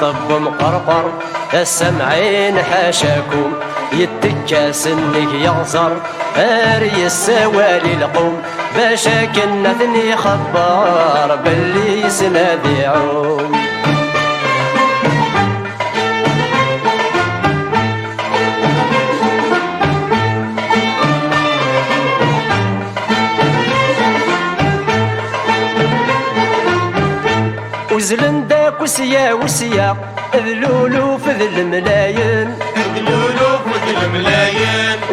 طب مقرقر السمعين حاشاكم يتكا سنك يغزر هاري السوالي القوم باشا كنا ثني خبار باللي سنادي عوم وزلن داك وسيا ذلولو في ذل الملاين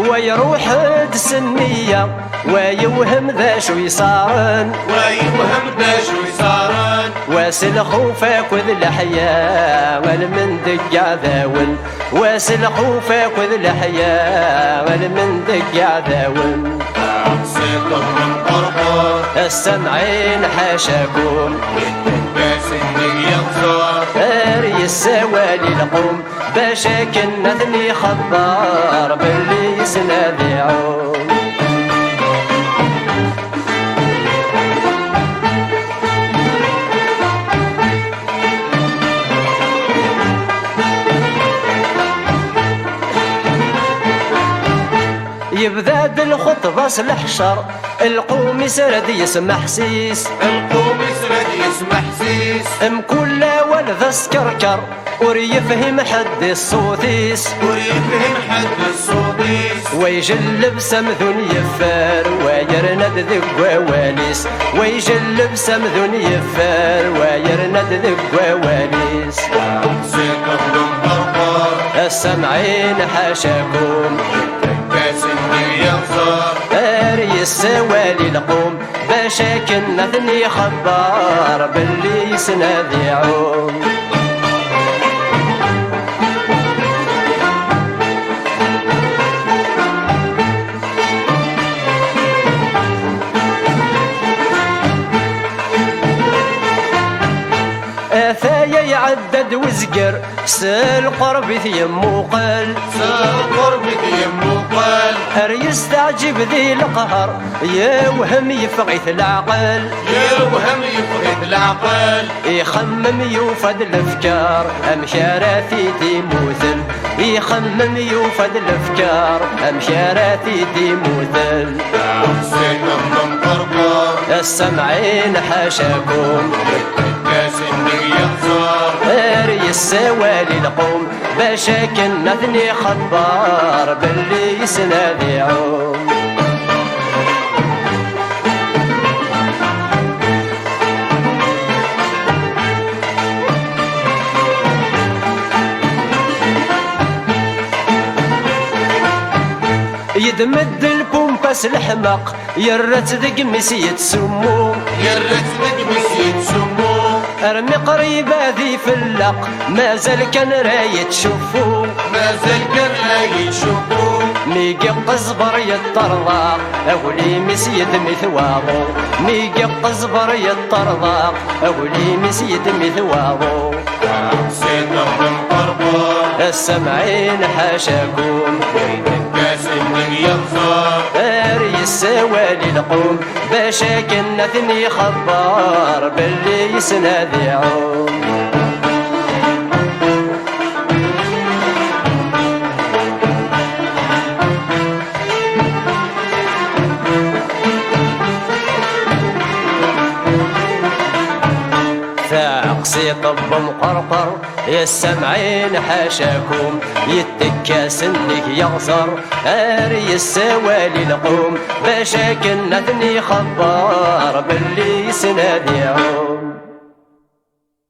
ويروح السنية ويوهم ذا شو يصارن واسل خوفك وذ الحياة والمن دقع ذاون واسل خوفك وذ الحياة والمن دقع ذاون السمعين حاشاكم هاري السوالي القوم باشا كنا ثني خبار باللي سنادي عوم يبدا الخطبة الحشر القوم يسرد يسمع حسيس مكل ولد سكركر وريفهم حد الصوتيس ويجلب سمذون يفار ويرند ذق واليس ويجلب سمذون يفار ويرند ذق واليس السمعين حاشاكم هاري السوالي القوم باشا كنا ثني خبار باللي سنادي عوم ثايا يعدد وزقر سال قربي يمو قال هر يستعجب ذي القهر يوهم يفغيث العقل يخمم يوفد الافكار امشاراتي تموثل يخمم يوفد الافكار امشاراتي تموثل السمعين حاشاكم هاري السوالي القوم باشا كنا ثني خبار باللي سنادي عوم يدمد البومباس الحمق يرت ذق مسية سمو ارمي قريبة ذي فلق ما زال كان رايت شوفو ميقي قزبر يطرضاق اولي مسيد مثواضو ميقي قزبر يطرضاق اولي مسيد مثواضو السمعين حاشاكم هاري السوالي القوم باشا كنا ثني خبار باللي سنادي عوم ثاقسي طب مقرقر يا السمعين حاشاكم يتكا سنك يغزر هاري السوالي القوم باشا كنا ثني خبار باللي سنادي عوم